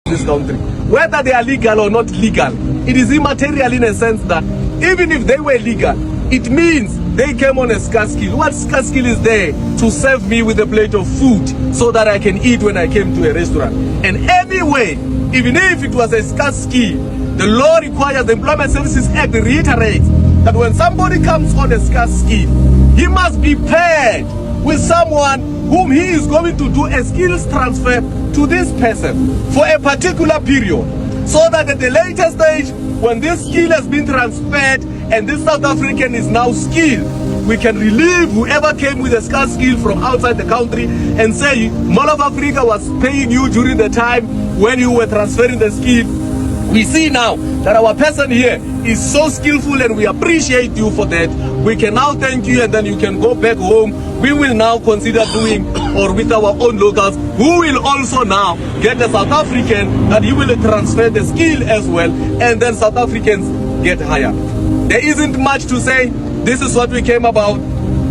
this country. Whether they are legal or not legal, it is immaterial in a sense that even if they were legal, it means they came on a scarce skill. What scarce skill is there to serve me with a plate of food so that I can eat when I came to a restaurant? And anyway, even if it was a scarce skill, the law requires, the Employment Services Act reiterates that when somebody comes on a scarce skill, he must be paired with someone whom he is going to do a skills transfer to this person for a particular period, so that at the later stage, when this skill has been transferred and this South African is now skilled, we can relieve whoever came with a scarce skill from outside the country and say, Mall of Africa was paying you during the time when you were transferring the skill. We see now that our person here is so skillful and we appreciate you for that. We can now thank you and then you can go back home. We will now consider doing, or with our own locals, who will also now get the South African that he will transfer the skill as well, and then South Africans get hired. There isn't much to say. This is what we came about.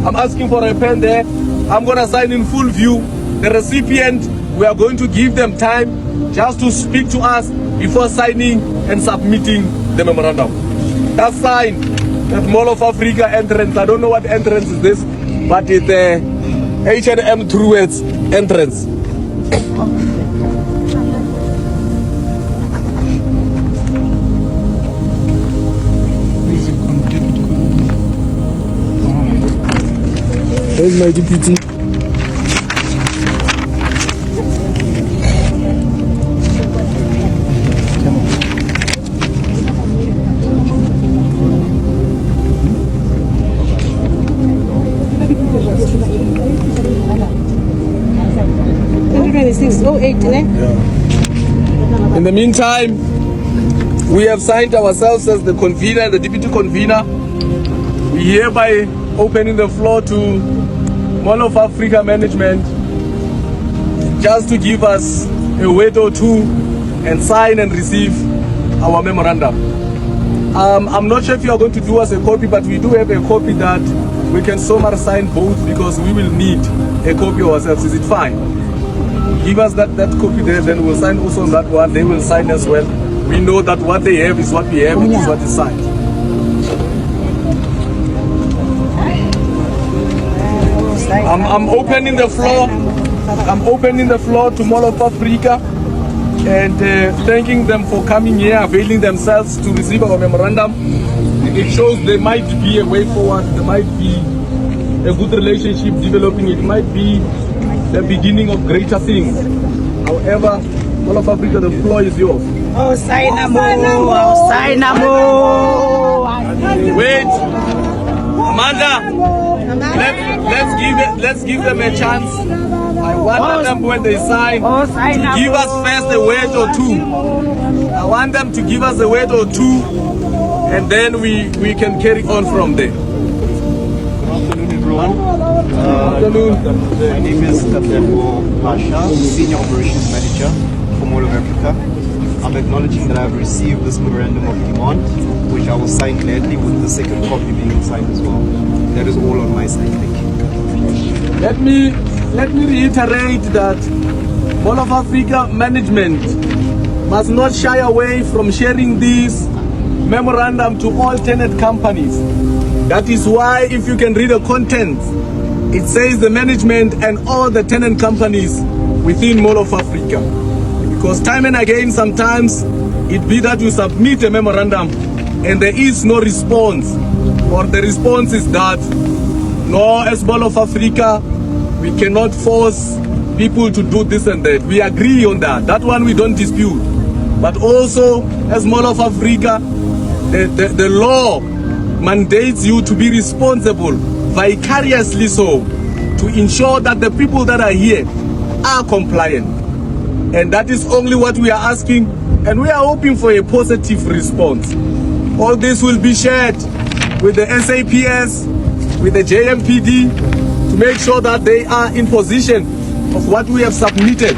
I'm asking for a pen there. I'm going to sign in full view. The recipient, we are going to give them time just to speak to us before signing and submitting the memorandum. That's signed at Mall of Africa entrance. I don't know what entrance is this, but it's the H&M Truett's entrance. Where's my deputy? In the meantime, we have signed ourselves as the convener, the deputy convener. We hereby opening the floor to Mall of Africa management just to give us a word or two and sign and receive our memorandum. I'm not sure if you are going to do us a copy, but we do have a copy that we can somehow sign both because we will need a copy ourselves. Is it fine? Give us that copy there, then we'll sign also on that one. They will sign as well. We know that what they have is what we have, it is what is signed. I'm opening the floor. I'm opening the floor to Mall of Africa and thanking them for coming here, availing themselves to receive our memorandum. It shows there might be a way forward. There might be a good relationship developing. It might be the beginning of greater things. However, Mall of Africa, the floor is yours. Oh, Sainamo! Oh, Sainamo! Wait, Amanda. Let's give them a chance. I want them when they sign to give us first a word or two. I want them to give us a word or two, and then we can carry on from there. Good afternoon, everyone. My name is Katlebo Pasha, Senior Operations Manager for Mall of Africa. I'm acknowledging that I have received this memorandum of demand, which I will sign gladly with the second copy being signed as well. That is all on my side. Thank you. Let me reiterate that Mall of Africa management must not shy away from sharing this memorandum to all tenant companies. That is why, if you can read the contents, it says the management and all the tenant companies within Mall of Africa. Because time and again, sometimes it be that you submit a memorandum and there is no response, or the response is that, no, as Mall of Africa, we cannot force people to do this and that. We agree on that. That one we don't dispute. But also, as Mall of Africa, the law mandates you to be responsible, vicariously so, to ensure that the people that are here are compliant. And that is only what we are asking, and we are hoping for a positive response. All this will be shared with the SAPS, with the JMPD, to make sure that they are in position of what we have submitted.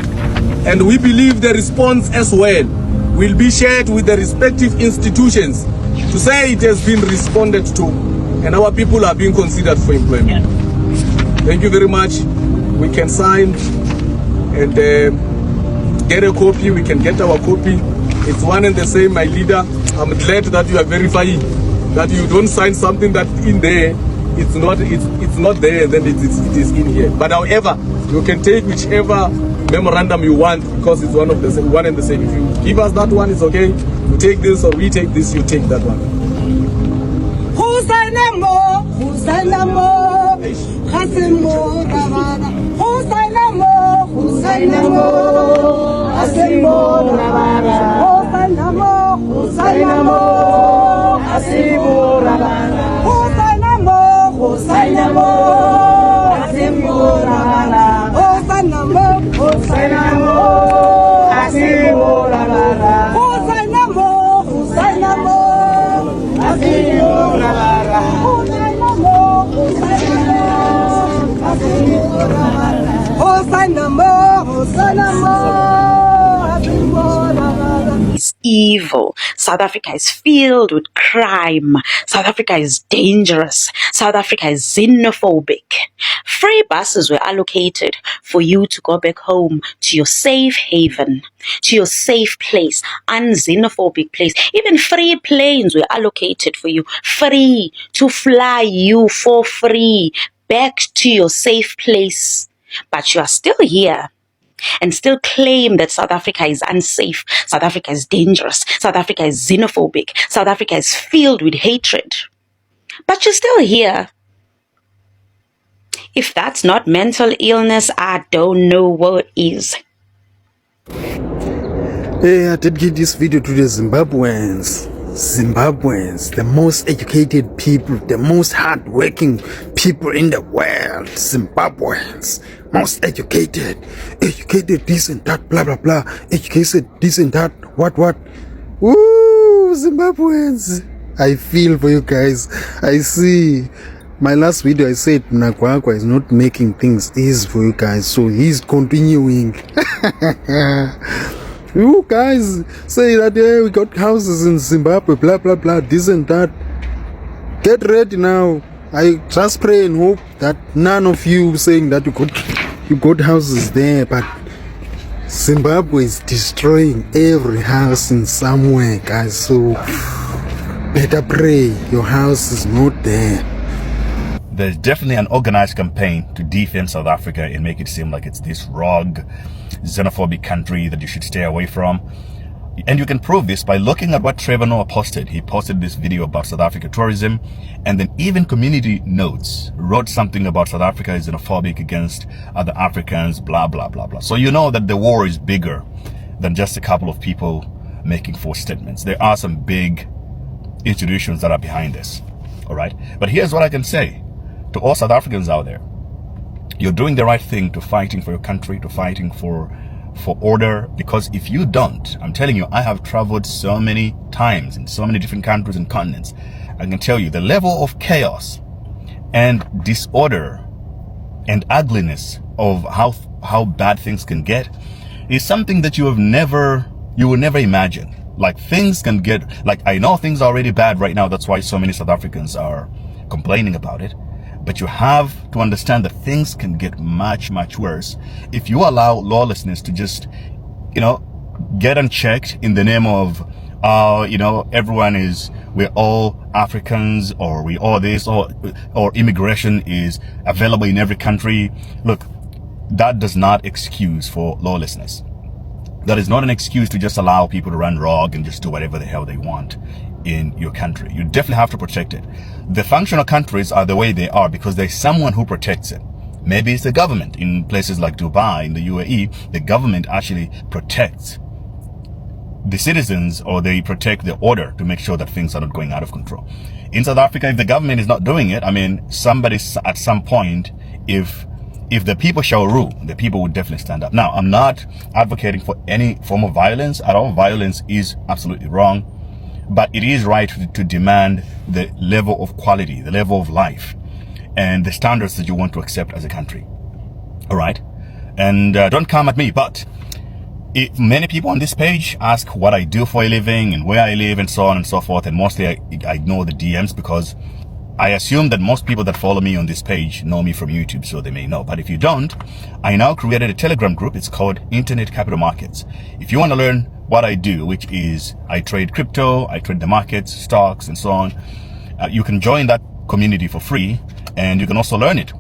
And we believe the response as well will be shared with the respective institutions to say it has been responded to and our people are being considered for employment. Thank you very much. We can sign and get a copy, we can get our copy. It's one and the same, my leader. I'm glad that you are verifying, that you don't sign something that in there, it's not there, then it is in here. But however, you can take whichever memorandum you want, because it's one and the same. If you give us that one, it's okay. You take this, or we take this, you take that one. Is evil. South Africa is filled with crime. South Africa is dangerous. South Africa is xenophobic. Free buses were allocated for you to go back home to your safe haven, to your safe place, unxenophobic place. Even free planes were allocated for you, free to fly you for free back to your safe place. But you are still here and still claim that South Africa is unsafe, South Africa is dangerous, South Africa is xenophobic, South Africa is filled with hatred. But you're still here. If that's not mental illness, I don't know what is. Hey, I dedicate this video to the Zimbabweans, the most educated people, the most hardworking people in the world. Zimbabweans, most educated this and that, blah blah blah, educated this and that, what. Woo, Zimbabweans, I feel for you guys. I see. My last video I said Mnangagwa is not making things easy for you guys, so he's continuing. You guys say that, yeah, we got houses in Zimbabwe, blah blah blah, this and that. Get ready now. I just pray and hope that none of you saying that you got houses there, but Zimbabwe is destroying every house in somewhere, guys. So better pray your house is not there. There's definitely an organized campaign to defend South Africa and make it seem like it's this rogue, xenophobic country that you should stay away from. And you can prove this by looking at what Trevor Noah posted. He posted this video about South Africa tourism, and then even Community Notes wrote something about South Africa is xenophobic against other Africans, blah, blah, blah, blah. So you know that the war is bigger than just a couple of people making false statements. There are some big institutions that are behind this, all right? But here's what I can say to all South Africans out there. You're doing the right thing to fighting for your country, to fighting for order, because if you don't, I'm telling you, I have traveled so many times in so many different countries and continents. I can tell you the level of chaos and disorder and ugliness of how bad things can get is something that you will never imagine. Like, things can get, like, I know things are already bad right now. That's why so many South Africans are complaining about it. But you have to understand that things can get much, much worse if you allow lawlessness to just, get unchecked in the name of, we're all Africans, or we all this, or immigration is available in every country. Look, that does not excuse for lawlessness. That is not an excuse to just allow people to run rogue and just do whatever the hell they want in your country. You definitely have to protect it. The functional countries are the way they are because there's someone who protects it. Maybe it's the government. In places like Dubai, in the UAE, the government actually protects the citizens, or they protect the order to make sure that things are not going out of control. In South Africa, if the government is not doing it, I mean, somebody at some point, if the people shall rule, the people would definitely stand up. Now, I'm not advocating for any form of violence at all. Violence is absolutely wrong. But it is right to demand the level of quality, the level of life, and the standards that you want to accept as a country. All right? And don't come at me, but many people on this page ask what I do for a living and where I live and so on and so forth. And mostly I ignore the DMs because I assume that most people that follow me on this page know me from YouTube, so they may know. But if you don't, I now created a Telegram group. It's called Internet Capital Markets. If you want to learn what I do, which is I trade crypto, I trade the markets, stocks, and so on, you can join that community for free, and you can also learn it.